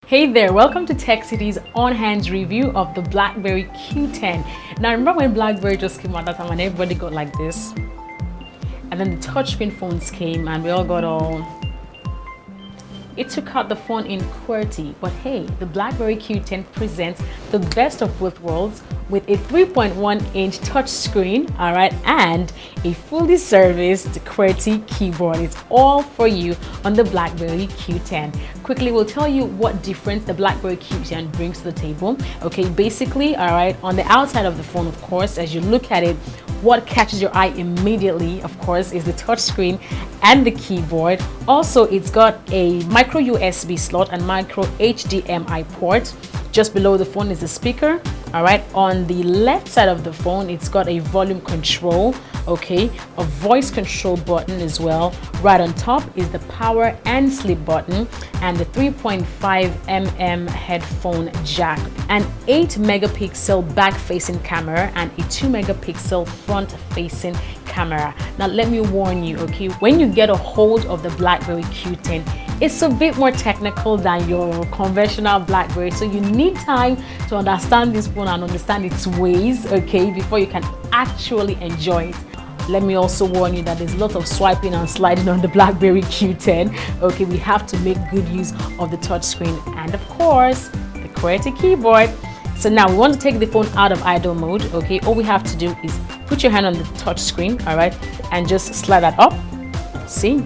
Hey there, welcome to Tech City's on-hand review of the BlackBerry Q10. Now remember when BlackBerry just came out that time and everybody got like this? And then the touchscreen phones came and we all got all... It took out the phone in QWERTY, but hey, the BlackBerry Q10 presents the best of both worlds with a 3.1-inch touchscreen, all right, and a fully serviced QWERTY keyboard. It's all for you on the BlackBerry Q10. Quickly, we'll tell you what difference the BlackBerry Q10 brings to the table. Okay, basically, all right, on the outside of the phone, of course, as you look at it, what catches your eye immediately, of course, is the touchscreen and the keyboard. Also, it's got a micro USB slot and micro HDMI port. Just below the phone is the speaker. All right, on the left side of the phone, it's got a volume control, okay, a voice control button as well. Right on top is the power and sleep button and the 3.5mm headphone jack, an 8-megapixel back-facing camera and a 2-megapixel front-facing camera. Now let me warn you, okay, when you get a hold of the BlackBerry Q10, it's a bit more technical than your conventional BlackBerry, so you need time to understand this phone and understand its ways, okay, before you can actually enjoy it. Let me also warn you that there's a lot of swiping and sliding on the BlackBerry Q10. Okay, we have to make good use of the touchscreen and of course the QWERTY keyboard. So now we want to take the phone out of idle mode. Okay, all we have to do is put your hand on the touchscreen, all right, and just slide that up. See?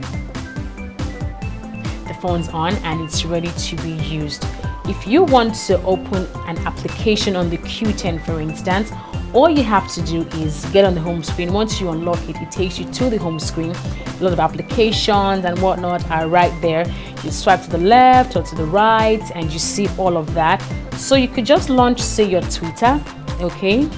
The phone's on and it's ready to be used. If you want to open an application on the Q10, for instance, all you have to do is get on the home screen. Once you unlock it, it takes you to the home screen. A lot of applications and whatnot are right there. You swipe to the left or to the right and you see all of that. So you could just launch, say, your Twitter, okay,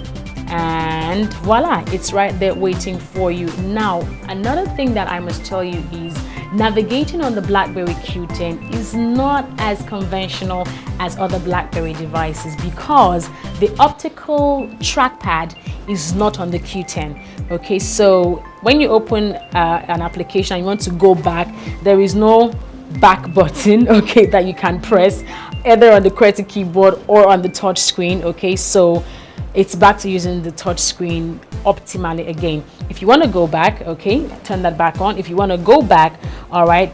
and voila, it's right there waiting for you. Now, another thing that I must tell you is navigating on the BlackBerry Q10 is not as conventional as other BlackBerry devices because the optical trackpad is not on the Q10. Okay, so when you open an application and you want to go back, there is no back button, okay, that you can press either on the QWERTY keyboard or on the touch screen. Okay, so it's back to using the touch screen optimally again. If you want to go back, okay, turn that back on. If you want to go back, all right,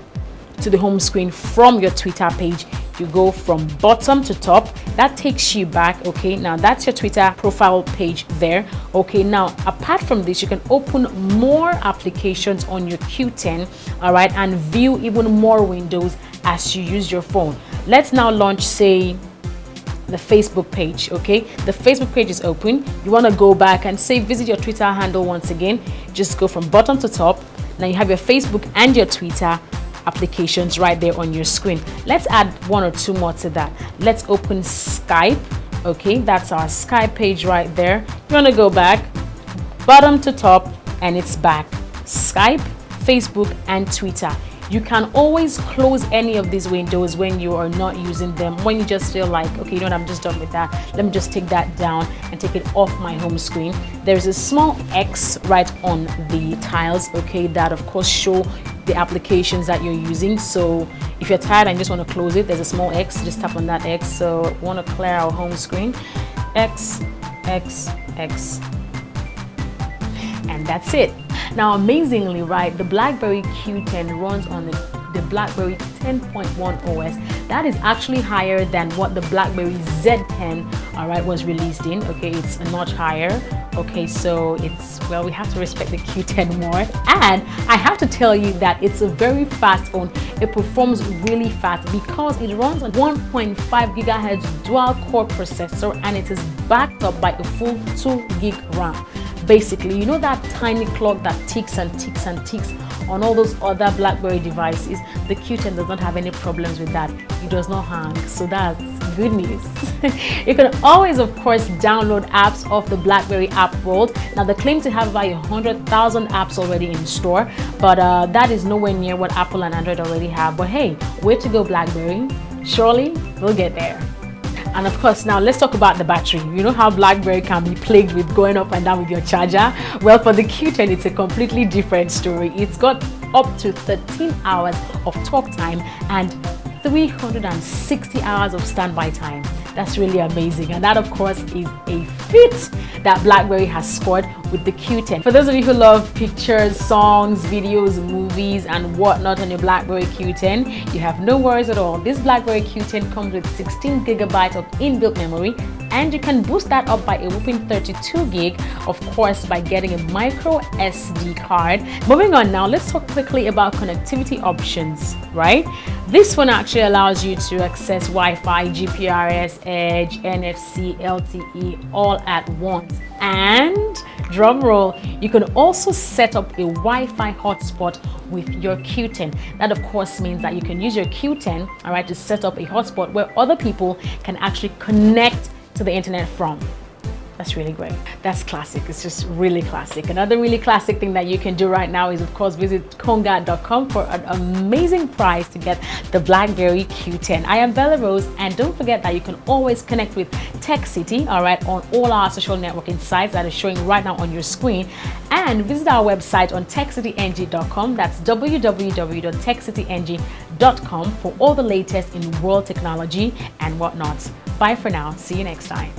to the home screen from your Twitter page, you go from bottom to top. That takes you back. Okay, now that's your Twitter profile page there. Okay, now apart from this, you can open more applications on your Q10, all right, and view even more windows as you use your phone. Let's now launch, say, the Facebook page. Okay, the Facebook page is open. You want to go back and say visit your Twitter handle once again. Just go from bottom to top. Now you have your Facebook and your Twitter applications right there on your screen. Let's add one or two more to that. Let's open Skype. Okay, that's our Skype page right there. You want to go back bottom to top and it's back. Skype, Facebook and Twitter. You can always close any of these windows when you are not using them, when you just feel like, okay, you know what, I'm just done with that. Let me just take that down and take it off my home screen. There's a small X right on the tiles, okay, that of course show the applications that you're using. So if you're tired and just want to close it, there's a small X, just tap on that X. So we want to clear our home screen, X, X, X, and that's it. Now, amazingly, right, the BlackBerry Q10 runs on the BlackBerry 10.1 OS. That is actually higher than what the BlackBerry Z10, all right, was released in. Okay, it's a notch higher. Okay, so it's, well, we have to respect the Q10 more. And I have to tell you that it's a very fast phone. It performs really fast because it runs on 1.5 gigahertz dual core processor and it is backed up by a full 2 gig RAM. Basically, you know that tiny clock that ticks and ticks and ticks on all those other BlackBerry devices? The Q10 does not have any problems with that. It does not hang, so that's good news. You can always, of course, download apps off the BlackBerry app world. Now, they claim to have about 100,000 apps already in store, but that is nowhere near what Apple and Android already have. But hey, way to go, BlackBerry. Surely we'll get there. And of course, now let's talk about the battery. You know how BlackBerry can be plagued with going up and down with your charger? Well, for the Q10, it's a completely different story. It's got up to 13 hours of talk time and 360 hours of standby time. That's really amazing, and that of course is a feat that BlackBerry has scored with the Q10. For those of you who love pictures, songs, videos, movies and whatnot on your BlackBerry Q10, you have no worries at all. This BlackBerry Q10 comes with 16 gigabytes of inbuilt memory, and you can boost that up by a whopping 32 gig, of course, by getting a micro SD card. Moving on now, let's talk quickly about connectivity options, right? This one actually allows you to access Wi-Fi, GPRS, Edge, NFC, LTE all at once. And drum roll, you can also set up a Wi-Fi hotspot with your Q10. That of course means that you can use your Q10, all right, to set up a hotspot where other people can actually connect to the internet from. That's really great. That's classic. It's just really classic. Another really classic thing that you can do right now is, of course, visit konga.com for an amazing price to get the BlackBerry Q10. I am Bella Rose, and don't forget that you can always connect with Tech City, all right, on all our social networking sites that are showing right now on your screen, and visit our website on TechCityNG.com. That's www.TechCityNG.com for all the latest in world technology and whatnot. Bye for now. See you next time.